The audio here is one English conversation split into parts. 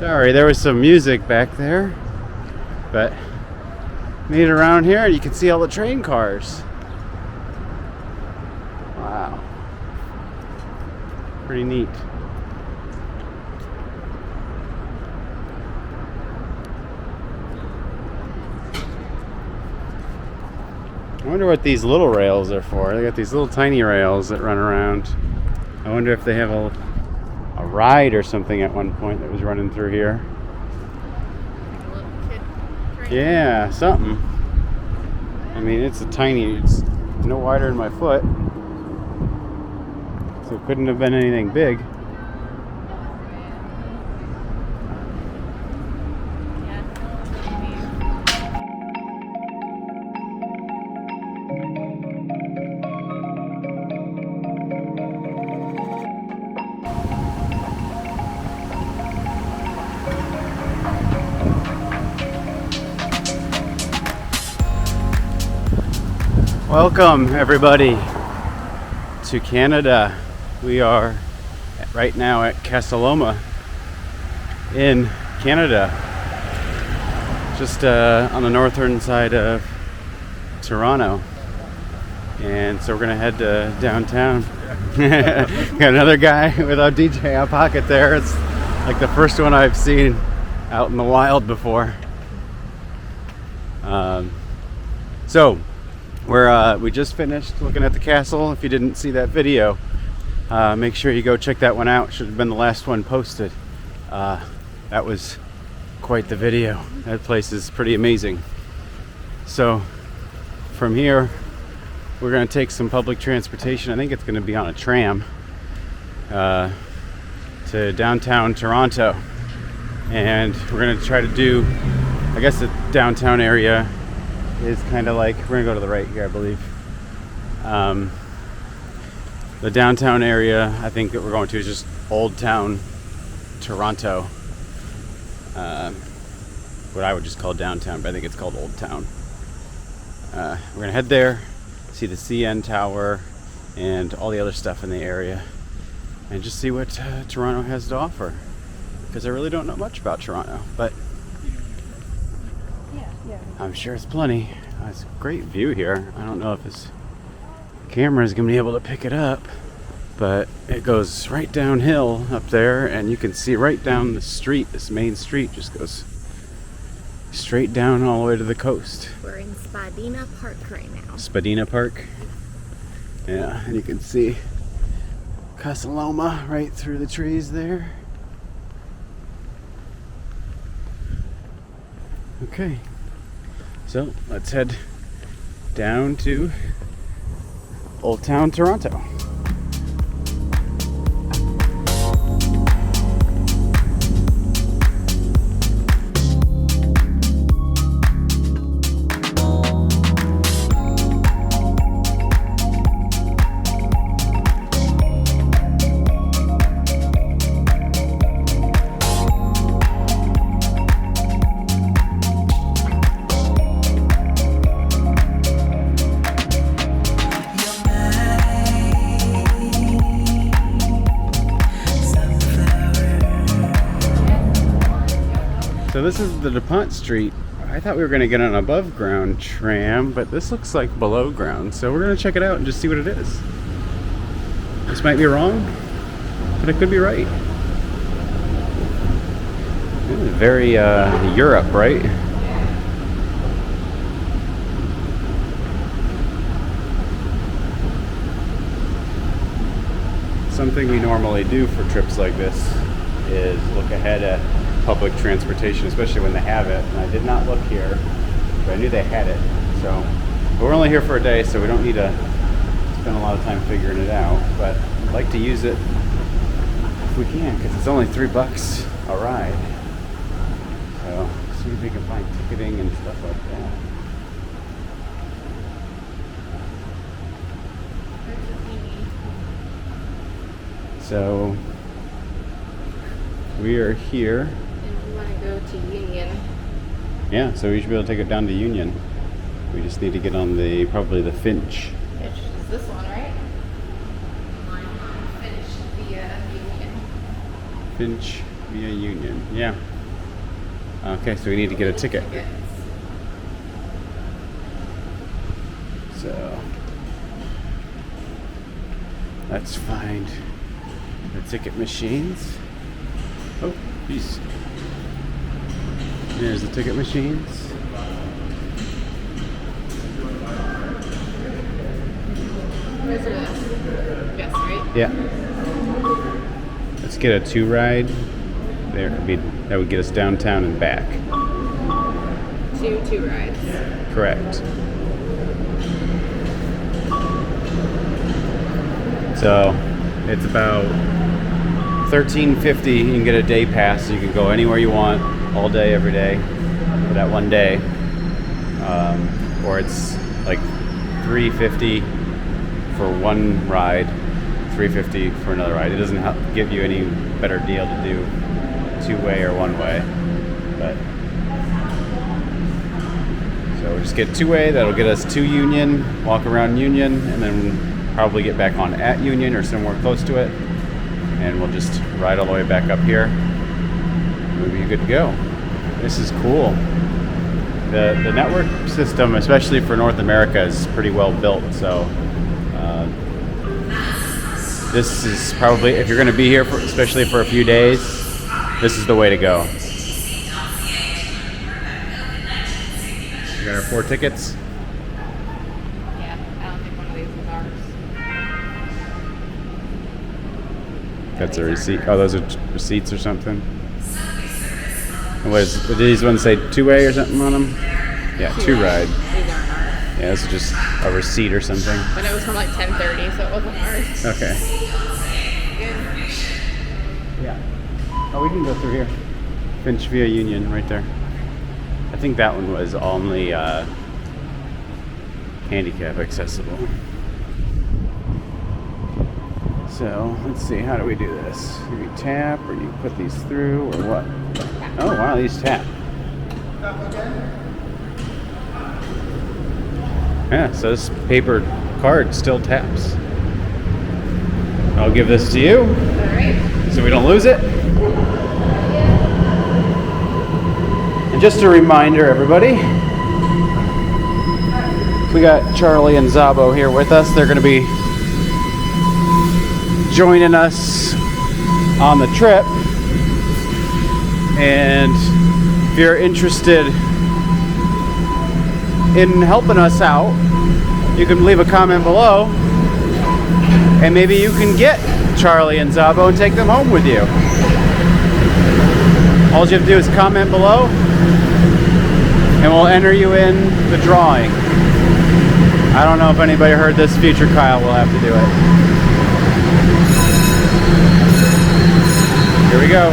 Sorry, there was some music back there, but made it around here and you can see all the train cars. Wow. Pretty neat. I wonder what these little rails are for. They got these little tiny rails that run around. I wonder if they have a ride or something at one point that was running through here. Like a little kid train. Yeah, something. I mean, it's no wider than my foot. So it couldn't have been anything big. Welcome everybody to Canada. We are right now at Casa Loma in Canada, just on the northern side of Toronto. And so we're gonna head to downtown. Got another guy without DJ on pocket there. It's like the first one I've seen out in the wild before. We just finished looking at the castle. If you didn't see that video, make sure you go check that one out. Should have been the last one posted. That was quite the video. That place is pretty amazing. So from here, we're going to take some public transportation. I think it's going to be on a tram to downtown Toronto. And we're going to try to do, I guess the downtown area is kind of like, we're gonna go to the right here, I believe. The downtown area I think that we're going to is just Old Town Toronto. What I would just call downtown, but I think it's called Old Town. We're gonna head there, see the CN Tower and all the other stuff in the area, and just see what Toronto has to offer, because I really don't know much about Toronto, but I'm sure it's plenty. It's a great view here. I don't know if this camera is going to be able to pick it up, but it goes right downhill up there, and you can see right down the street. This main street just goes straight down all the way to the coast. We're in Spadina Park right now. Spadina Park. Yeah, and you can see Casa Loma right through the trees there. Okay. So let's head down to Old Town Toronto. So this is the DuPont Street. I thought we were going to get an above ground tram, but this looks like below ground. So we're going to check it out and just see what it is. This might be wrong, but it could be right. Very Europe, right? Something we normally do for trips like this is look ahead at public transportation, especially when they have it. And I did not look here, but I knew they had it. So, but we're only here for a day, so we don't need to spend a lot of time figuring it out. But I'd like to use it if we can, because it's only $3 a ride. So, see if we can find ticketing and stuff like that. So, we are here. And we want to go to Union. Yeah, so we should be able to take it down to Union. We just need to get on probably the Finch. Which is this one, right? Line on Finch via Union. Finch Via Union. Yeah. Okay, so we need to get a ticket. So let's find the ticket machines. Oh, geez. There's the ticket machines. Yes, right? Yeah. Let's get a 2 ride. That would get us downtown and back. 2 rides. Correct. So it's about $13.50. You can get a day pass, so you can go anywhere you want, all day, every day, for that one day. Or it's like $3.50 for one ride, $3.50 for another ride. It doesn't give you any better deal to do 2-way or 1-way, but so we'll just get 2-way. That'll get us to Union, walk around Union, and then probably get back on at Union or somewhere close to it, and we'll just ride all the way back up here. We'll be good to go. This is cool. The network system, especially for North America, is pretty well built. So this is probably, if you're going to be here, especially for a few days, this is the way to go. We got our 4 tickets. Yeah, I don't think one of these is ours. That's a receipt. Oh, those are receipts or something. And did these ones say 2-way or something on them? Yeah, 2 ride. These aren't ours. Yeah, this is just a receipt or something. But it was from like 10:30, so it wasn't ours. Okay. Yeah. Oh, we can go through here. Finch via Union, right there. I think that one was only handicap accessible. So let's see, how do we do this? Do we tap, or do you put these through, or what? Oh wow, these tap. Yeah, so this paper card still taps. I'll give this to you. Alright. So we don't lose it. And just a reminder, everybody, we got Charlie and Zabo here with us. They're going to be joining us on the trip. And if you're interested in helping us out, you can leave a comment below, and maybe you can get Charlie and Zabo and take them home with you. All you have to do is comment below, and we'll enter you in the drawing. I don't know if anybody heard this. Future Kyle will have to do it. Here we go.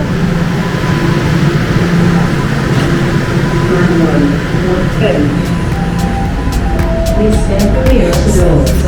Please stand clear of the doors.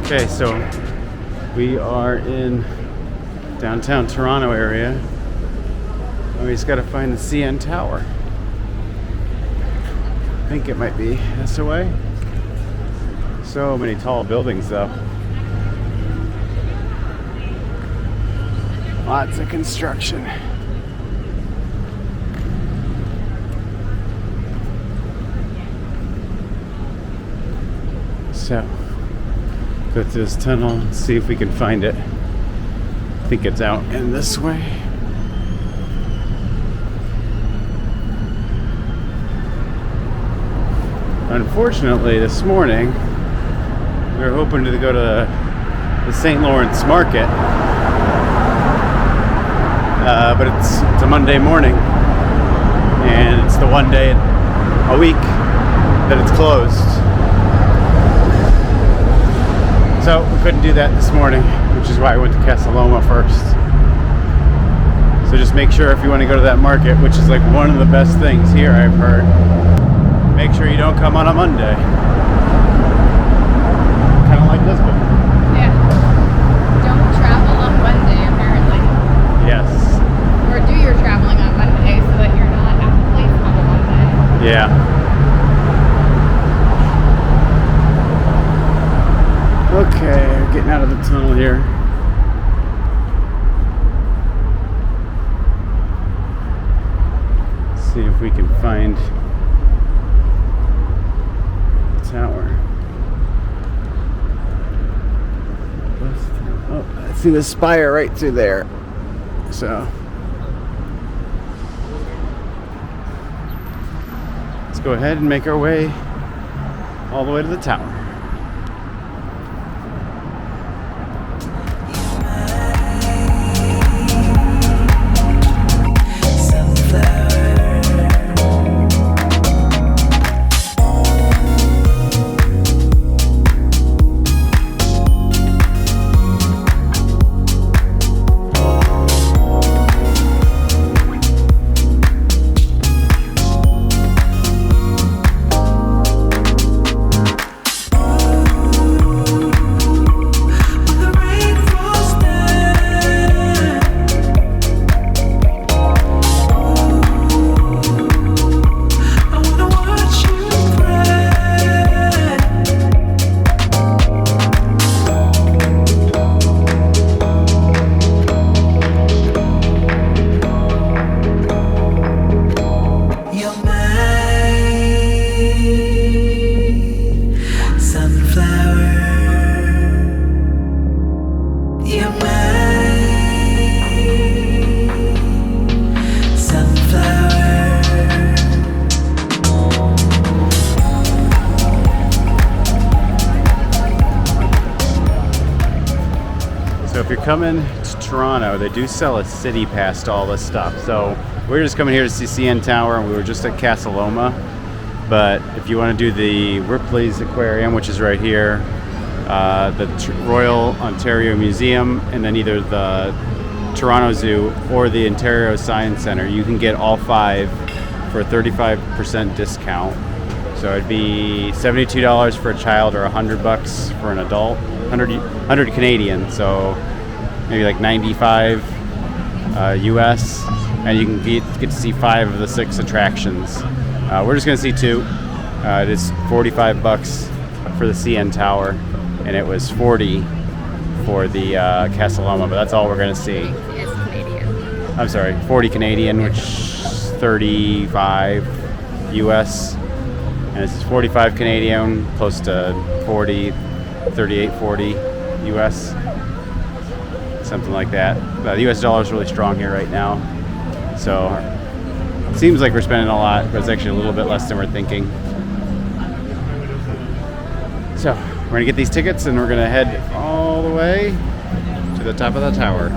Okay, so we are in downtown Toronto area. And we just got to find the CN Tower. I think it might be this way. So many tall buildings though. Lots of construction. So, go through this tunnel and see if we can find it. I think it's out in this way. Unfortunately, this morning we were hoping to go to the St. Lawrence Market, but it's a Monday morning, and it's the one day a week that it's closed. So we couldn't do that this morning, which is why I went to Casaloma first. So just make sure if you want to go to that market, which is like one of the best things here, I've heard, make sure you don't come on a Monday. Kind of like Lisbon. Yeah. Don't travel on Monday, apparently. Yes. Or do your traveling on Monday so that you're not at the place on a Monday. Yeah. Okay, we're getting out of the tunnel here. Let's see if we can find the tower. Oh, I see the spire right through there. So let's go ahead and make our way all the way to the tower. Coming to Toronto, they do sell a city pass to all this stuff. So we're just coming here to see CN Tower, and we were just at Casaloma. But if you want to do the Ripley's Aquarium, which is right here, the Royal Ontario Museum, and then either the Toronto Zoo or the Ontario Science Center, you can get all five for a 35% discount. So it'd be $72 for a child or $100 for an adult, 100 Canadian. So maybe like 95 US, and you can get to see 5 of the 6 attractions. We're just going to see 2. It is $45 for the CN Tower, and it was $40 for the Casaloma, but that's all we're going to see. It's Canadian. I'm sorry, 40 Canadian, which is 35 US, and this is 45 Canadian, close to 40, 38, 40 US. Something like that. The US dollar is really strong here right now, so it seems like we're spending a lot, but it's actually a little bit less than we're thinking. So we're gonna get these tickets, and we're gonna head all the way to the top of the tower.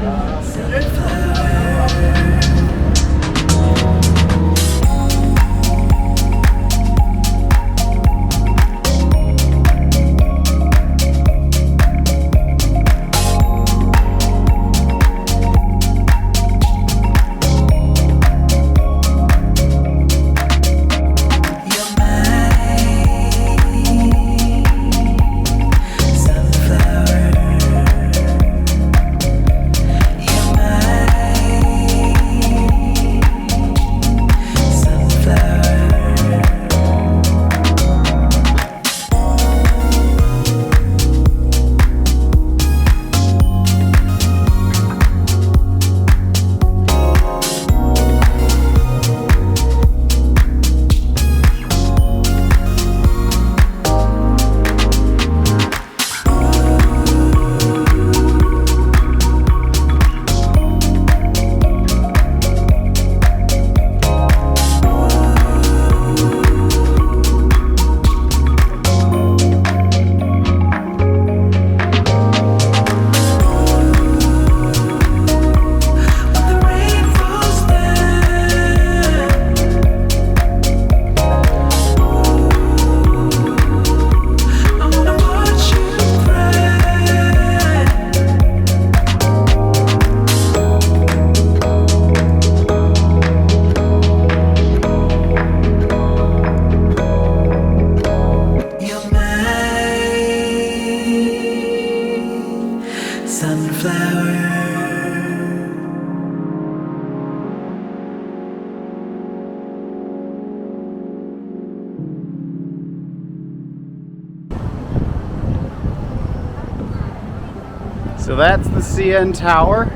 So that's the CN Tower.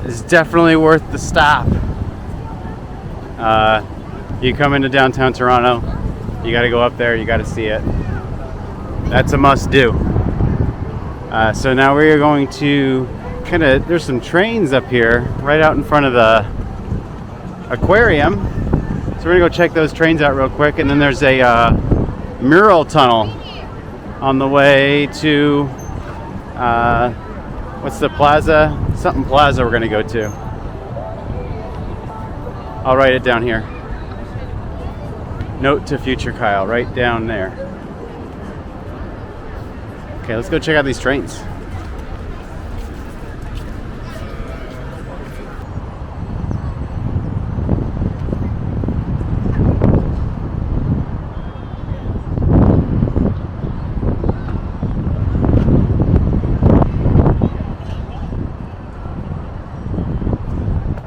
It's definitely worth the stop. You come into downtown Toronto, you got to go up there, you got to see it. That's a must do. So now we're going to there's some trains up here right out in front of the aquarium. So we're gonna go check those trains out real quick, and then there's a mural tunnel on the way to what's the plaza? Something plaza we're gonna go to. I'll write it down here. Note to future Kyle, right down there. Okay, let's go check out these trains.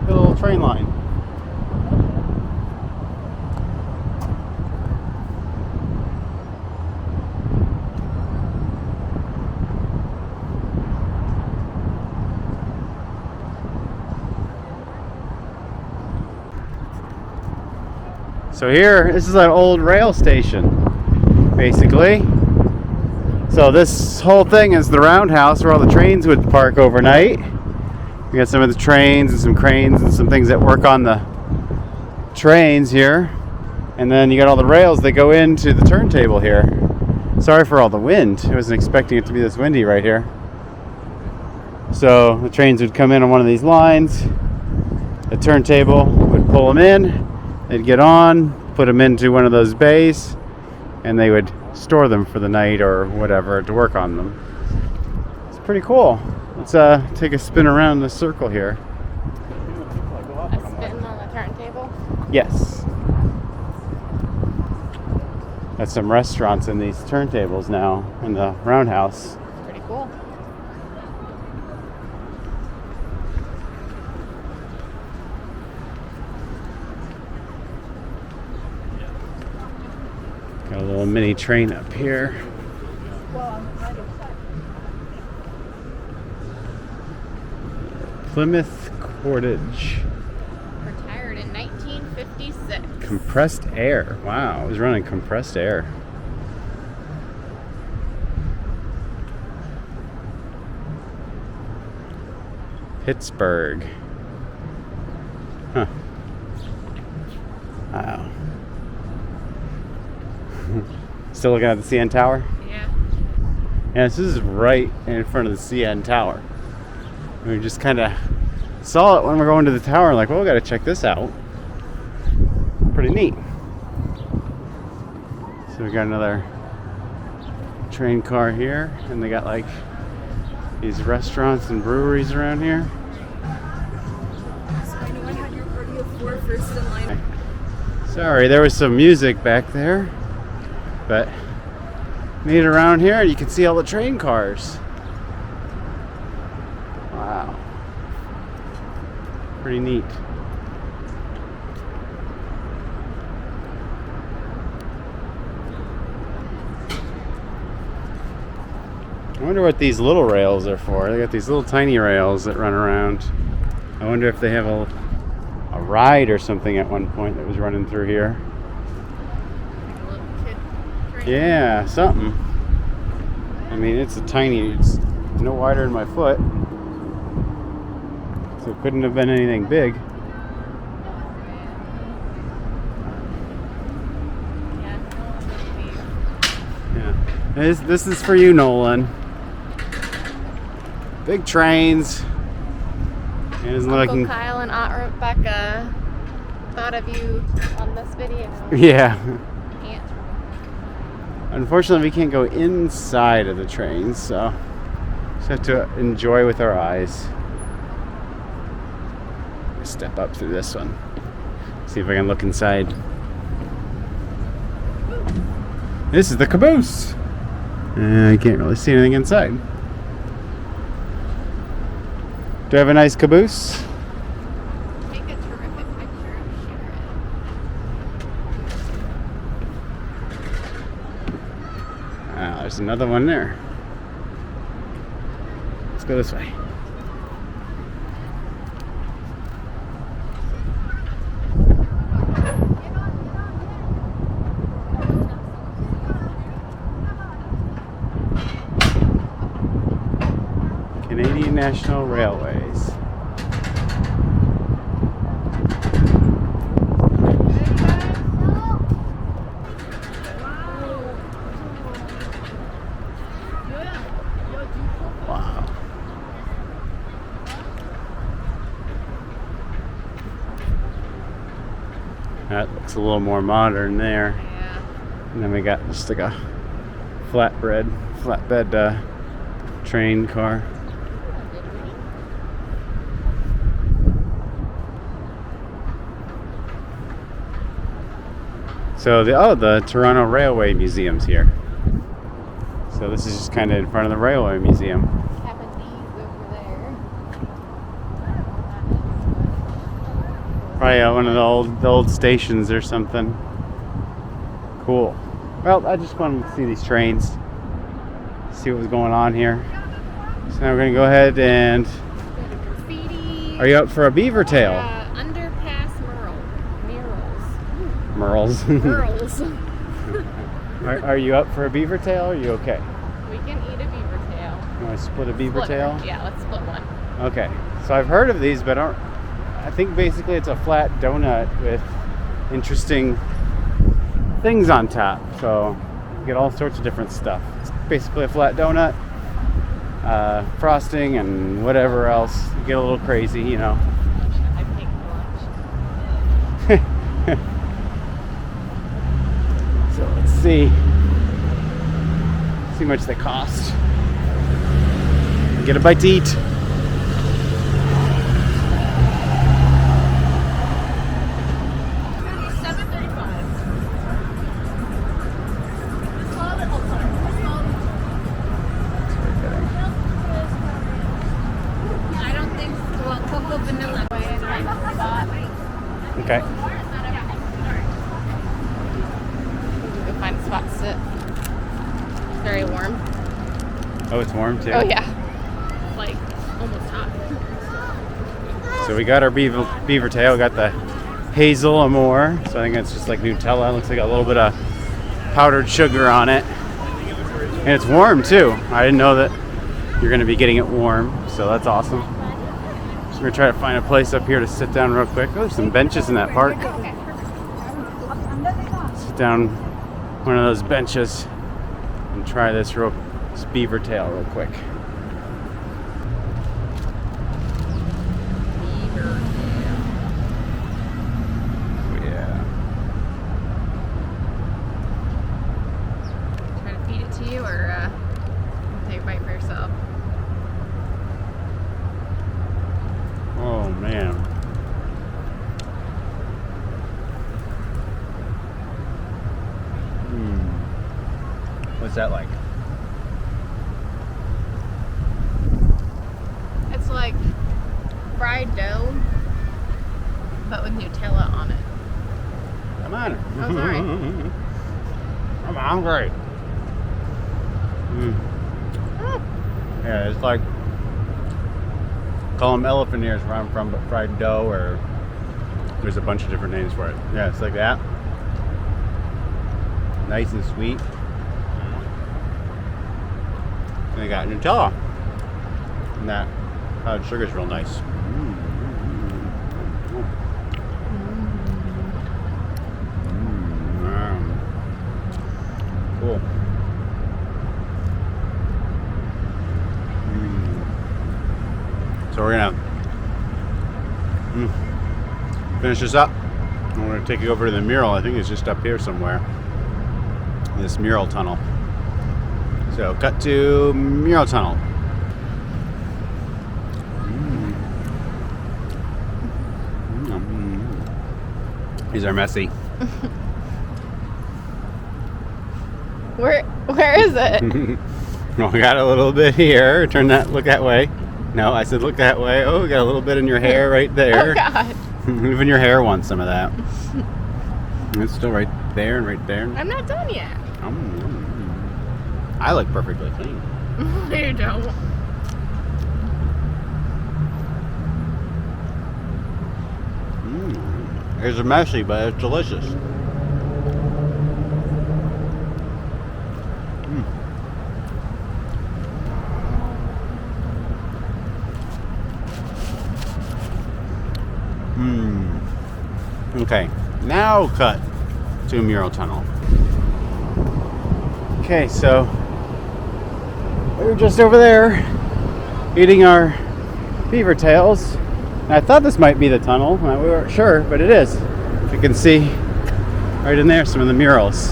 The little train line. So here, this is an old rail station, basically. So this whole thing is the roundhouse where all the trains would park overnight. We got some of the trains and some cranes and some things that work on the trains here. And then you got all the rails that go into the turntable here. Sorry for all the wind. I wasn't expecting it to be this windy right here. So the trains would come in on one of these lines. The turntable would pull them in. They'd get on, put them into one of those bays, and they would store them for the night or whatever to work on them. It's pretty cool. Let's take a spin around the circle here. A spin on the turntable? Yes. That's some restaurants in these turntables now in the roundhouse. Pretty cool. Got a little mini train up here. Plymouth Cordage. Retired in 1956. Compressed air. Wow, it was running compressed air. Pittsburgh. Huh. Wow. Still looking at the CN Tower? Yeah. Yeah, this is right in front of the CN Tower. We just kind of saw it when we're going to the tower, like, well, we got to check this out. Pretty neat. So we got another train car here, and they got like these restaurants and breweries around here. So anyone had your party of four first in line? Sorry, there was some music back there, but made it around here and you can see all the train cars. Wow. Pretty neat. I wonder what these little rails are for. They got these little tiny rails that run around. I wonder if they have a ride or something at one point that was running through here. A little kid train. Yeah, something. I mean, it's no wider than my foot. So it couldn't have been anything big. Yeah. This is for you, Nolan. Big trains. It isn't Uncle looking. Kyle and Aunt Rebecca thought of you on this video. Yeah. Aunt. Unfortunately, we can't go inside of the trains, so just have to enjoy with our eyes. Step up through this one. See if I can look inside. This is the caboose. I can't really see anything inside. Do I have a nice caboose? Take a terrific picture and share it. There's another one there. go this way. Canadian National Railways. Wow. That looks a little more modern there. Yeah. And then we got just like a flatbed train car. So the Toronto Railway Museum's here. So this is just kind of in front of the Railway Museum. Having these over there. Probably one of the old stations or something. Cool. Well, I just wanted to see these trains, see what was going on here. So now we're gonna go ahead and. Graffiti. Are you up for a beavertail? Underpass Merles. Murals. Are you up for a beavertail? Or are you okay? We can eat a beaver tail. You want to split a beavertail? Yeah, let's split one. Okay. So I've heard of these, but I think basically it's a flat donut with interesting things on top. So you get all sorts of different stuff. It's basically a flat donut, frosting, and whatever else. You get a little crazy, you know. I think lunch. So let's see how much they cost. Get a bite to eat. I don't think so. Well, cocoa vanilla. Okay. We can find a spot to sit. It's very warm. Oh, it's warm too. Oh yeah. Like almost hot. So we got our beaver tail. We got the hazel amore. So I think it's just like Nutella. It looks like a little bit of powdered sugar on it. And it's warm too. I didn't know that you're going to be getting it warm. So that's awesome. So we're going to try to find a place up here to sit down real quick. Oh, there's some benches in that park. Sit down one of those benches and try this beaver tail real quick. Yeah. Try to feed it to you, or take a bite for yourself. Oh man. What's that like? It's like fried dough, but with Nutella on it. Come on. Oh, sorry. I'm hungry. Yeah, it's like, call them elephant ears where I'm from, but fried dough, or there's a bunch of different names for it. Yeah, it's like that. Nice and sweet. And they got Nutella. And that powdered sugar's real nice. Cool. So we're gonna finish this up. And we're gonna take it over to the mural. I think it's just up here somewhere. This mural tunnel. So cut to mural tunnel. These are messy. Where is it? Well, we got a little bit here. Look that way. No, I said look that way. Oh, we got a little bit in your hair right there. Oh God. Even your hair wants some of that. It's still right there and right there. I'm not done yet. I look perfectly clean. You don't. It's messy, but it's delicious. Okay, now cut to a mural tunnel. Okay, so we were just over there eating our beaver tails. And I thought this might be the tunnel. We weren't sure, but it is. You can see right in there some of the murals.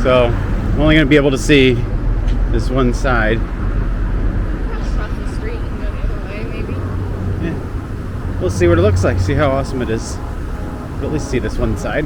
So I'm only going to be able to see this one side. Across the street and go the other way, maybe. Yeah. We'll see what it looks like, see how awesome it is. But at least see this one side.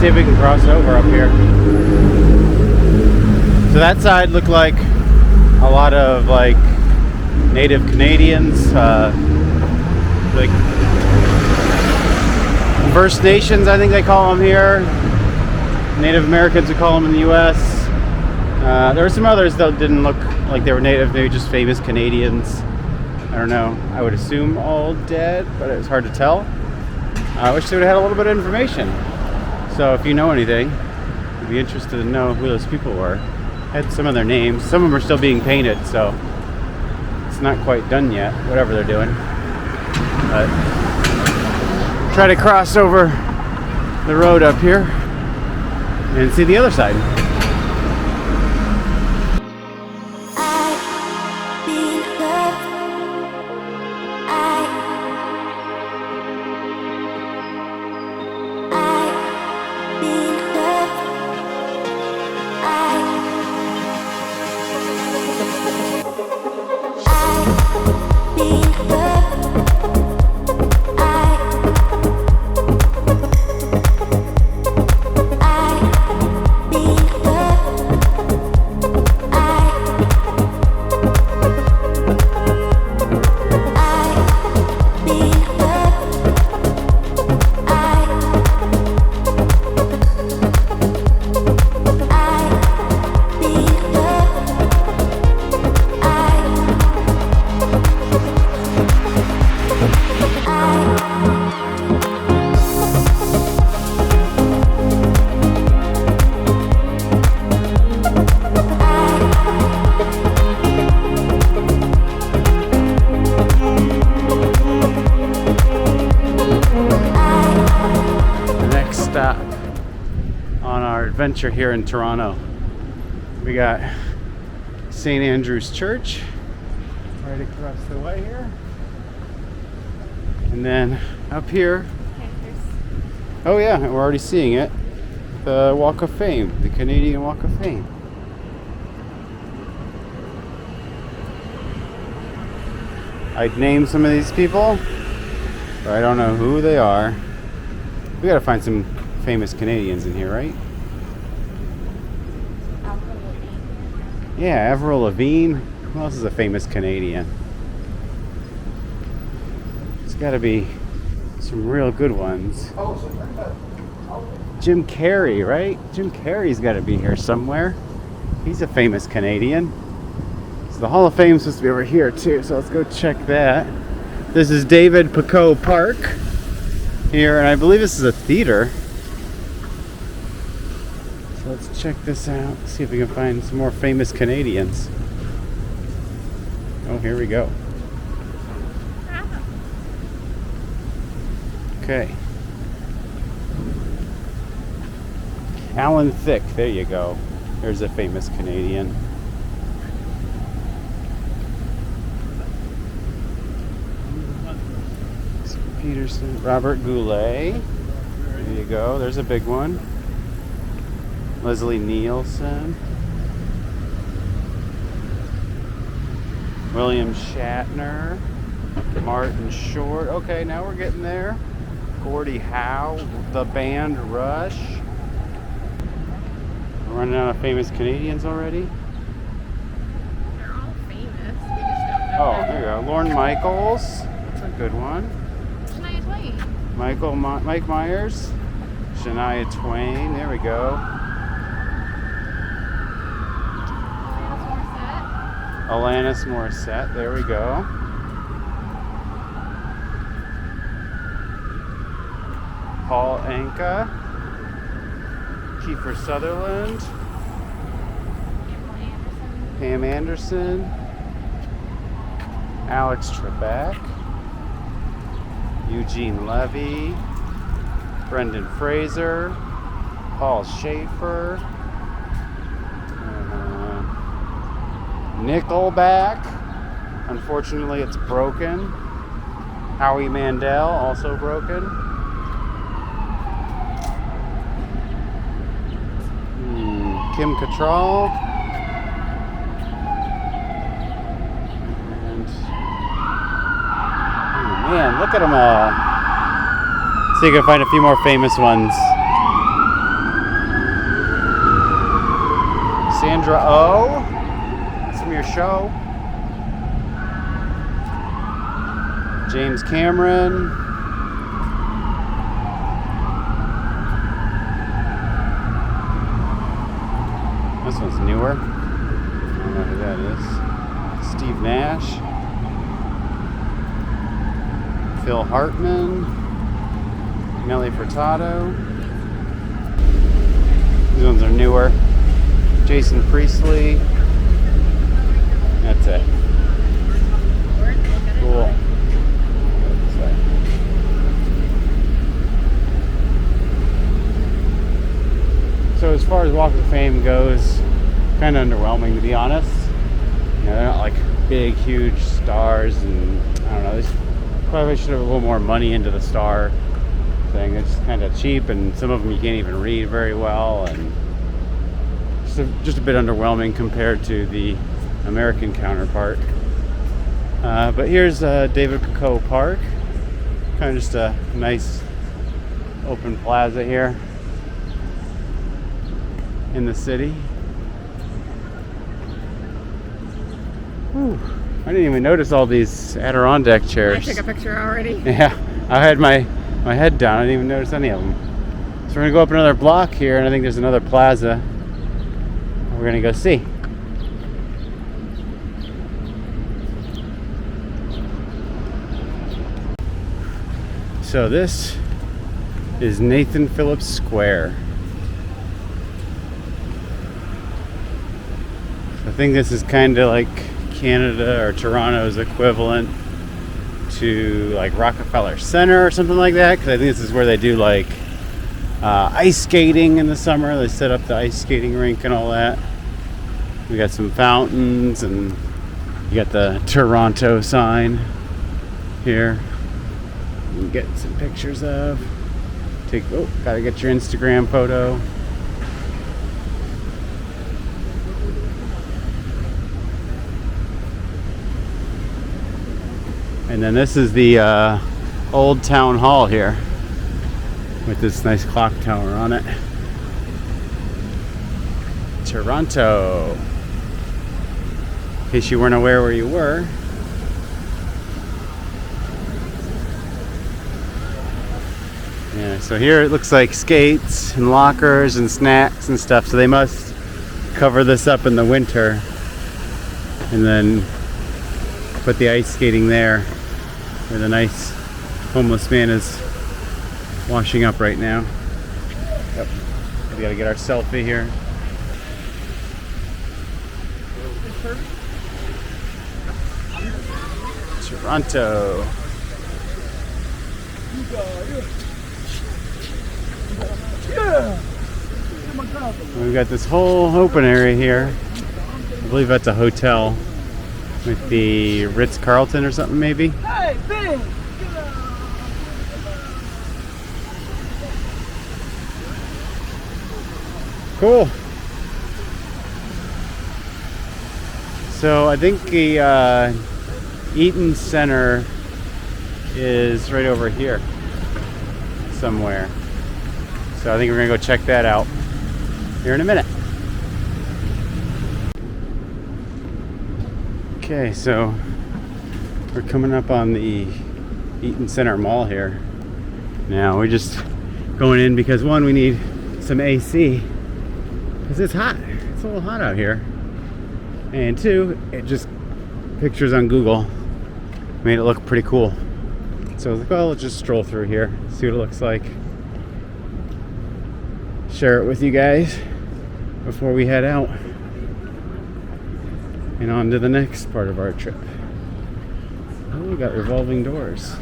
See if we can cross over up here. So that side looked like a lot of like native Canadians, like First Nations, I think they call them here. Native Americans, we call them in the U.S. There were some others that didn't look like they were native, maybe just famous Canadians. I don't know. I would assume all dead, but it was hard to tell. I wish they would have had a little bit of information. So if you know anything, I'd be interested to know who those people were. I had some of their names. Some of them are still being painted, so it's not quite done yet, whatever they're doing. But try to cross over the road up here and see the other side. Adventure here in Toronto. We got St. Andrew's Church right across the way here, and then up here, oh yeah, we're already seeing it, the Walk of Fame, the Canadian Walk of Fame. I'd name some of these people, but I don't know who they are. We gotta find some famous Canadians in here, right? Yeah, Avril Lavigne. Who else is a famous Canadian? There's got to be some real good ones. Jim Carrey, right? Jim Carrey's got to be here somewhere. He's a famous Canadian. So the Hall of Fame is supposed to be over here too, so let's go check that. This is David Picot Park here, and I believe this is a theater. So let's check this out, see if we can find some more famous Canadians. Oh, here we go. Okay. Alan Thicke, there you go. There's a famous Canadian. Peterson, Robert Goulet. There you go. There's a big one. Leslie Nielsen. William Shatner. Martin Short. Okay, now we're getting there. Gordie Howe. The band Rush. We're running out of famous Canadians already. They're all famous. We just don't know. Oh, there you go. Lorne Michaels. That's a good one. Shania Twain. Mike Myers. Shania Twain. There we go. Alanis Morissette. There we go. Paul Anka. Kiefer Sutherland. Pam Anderson. Alex Trebek. Eugene Levy. Brendan Fraser. Paul Schaefer. Nickelback. Unfortunately, it's broken. Howie Mandel, also broken. Kim Cattrall. And oh man, look at them all. See if I can find a few more famous ones. Sandra Oh. That's from your show. James Cameron. This one's newer. I don't know who that is. Steve Nash. Phil Hartman. Nelly Furtado. These ones are newer. Jason Priestley. That's it. Cool. So as far as Walk of Fame goes, kind of underwhelming to be honest. You know, they're not like big, huge stars, and I don't know. They probably should have a little more money into the star thing. It's kind of cheap, and some of them you can't even read very well, and just a bit underwhelming compared to the American counterpart. But here's David Coco Park. Kind of just a nice open plaza here in the city. Whew. I didn't even notice all these Adirondack chairs. I took a picture already. Yeah, I had my head down. I didn't even notice any of them. So we're gonna go up another block here, and I think there's another plaza we're gonna go see. So this is Nathan Phillips Square. I think this is kind of like Canada or Toronto's equivalent to like Rockefeller Center or something like that, because I think this is where they do like ice skating in the summer. They set up the ice skating rink and all that. We got some fountains, and you got the Toronto sign here. You can get some pictures of. Gotta get your Instagram photo. And then this is the old town hall here with this nice clock tower on it. Toronto. In case you weren't aware where you were. Yeah, so here it looks like skates and lockers and snacks and stuff, so they must cover this up in the winter and then put the ice skating there, where the nice homeless man is washing up right now. Yep. We gotta get our selfie here. Toronto. We've got this whole open area here. I believe that's a hotel with the Ritz-Carlton or something maybe. Hey, big! Cool. So I think the Eaton Center is right over here somewhere. So I think we're gonna go check that out here in a minute. Okay, so we're coming up on the Eaton Center Mall here. Now we're just going in because one, we need some AC because it's hot. It's a little hot out here. And two, it just pictures on Google made it look pretty cool. So I was like, well, let's just stroll through here, see what it looks like. Share it with you guys before we head out and on to the next part of our trip. Oh, we got revolving doors.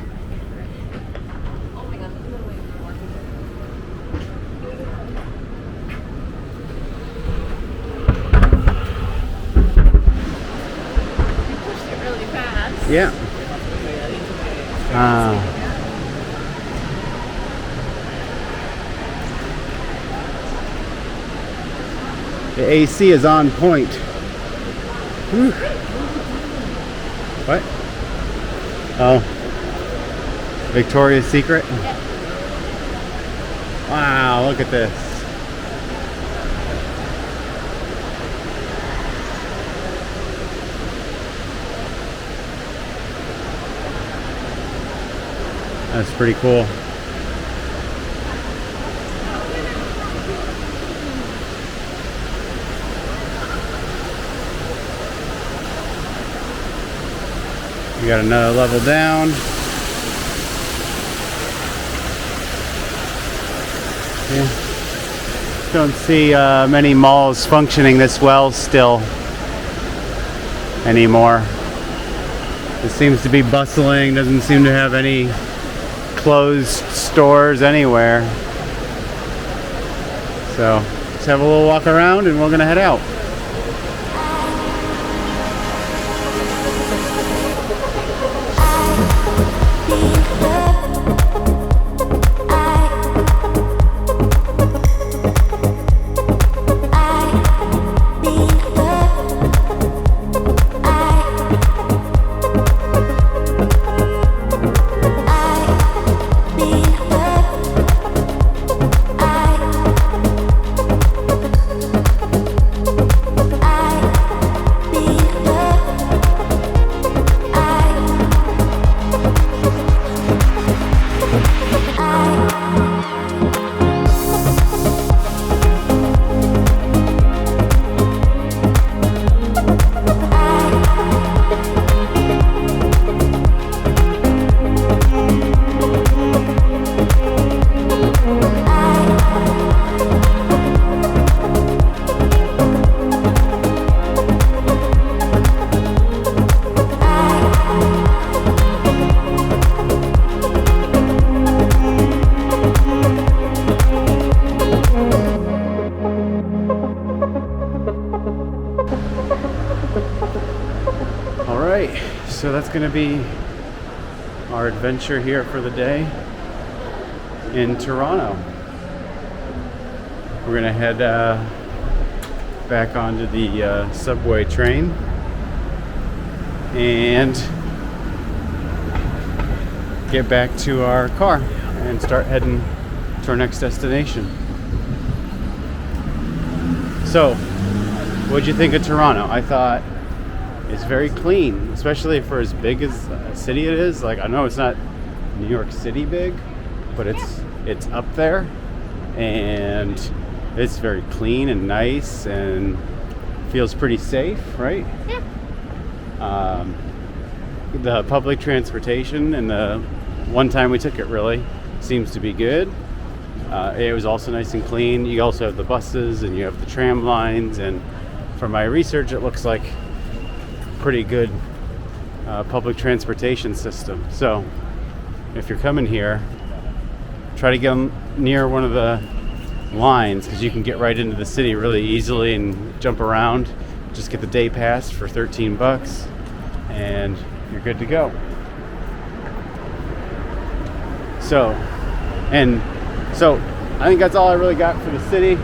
Really fast. Yeah. The AC is on point. Whew. What? Oh. Victoria's Secret? Wow, look at this. That's pretty cool. We got another level down. Yeah. Don't see many malls functioning this well still anymore. It seems to be bustling, doesn't seem to have any closed stores anywhere. So let's have a little walk around and we're gonna head out. So that's going to be our adventure here for the day in Toronto. We're going to head back onto the subway train and get back to our car and start heading to our next destination. So, what'd you think of Toronto? I thought it's very clean, especially for as big as a city it is. Like, I know it's not New York City big, but it's up there, and it's very clean and nice and feels pretty safe, right? Yeah. The public transportation and the one time we took it really seems to be good. It was also nice and clean. You also have the buses and you have the tram lines, and from my research it looks like pretty good public transportation system. So if you're coming here, try to get near one of the lines because you can get right into the city really easily and jump around. Just get the day pass for 13 bucks and you're good to go. So I think that's all I really got for the city.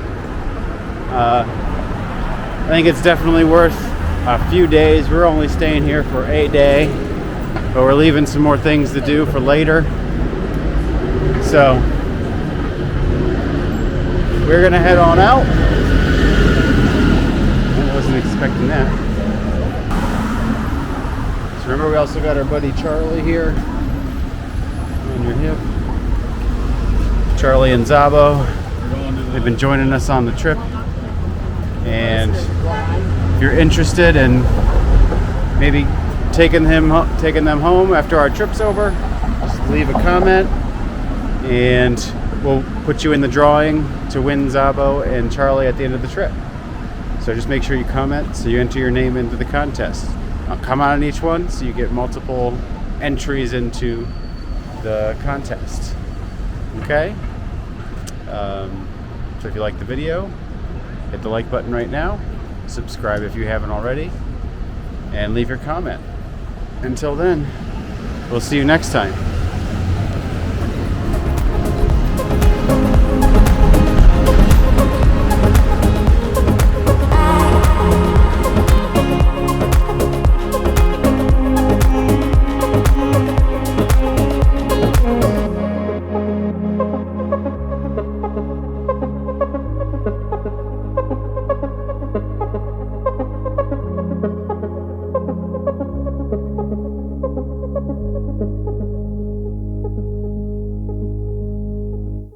I think it's definitely worth a few days. We're only staying here for a day, but we're leaving some more things to do for later. So we're gonna head on out. I wasn't expecting that. So remember, we also got our buddy Charlie here on your hip. Charlie and Zabo, they've been joining us on the trip. And if you're interested in maybe taking them home after our trip's over, just leave a comment and we'll put you in the drawing to win Zabo and Charlie at the end of the trip. So just make sure you comment so you enter your name into the contest. I'll comment on each one so you get multiple entries into the contest. Okay? So if you like the video, hit the like button right now, subscribe if you haven't already, and leave your comment. Until then, we'll see you next time.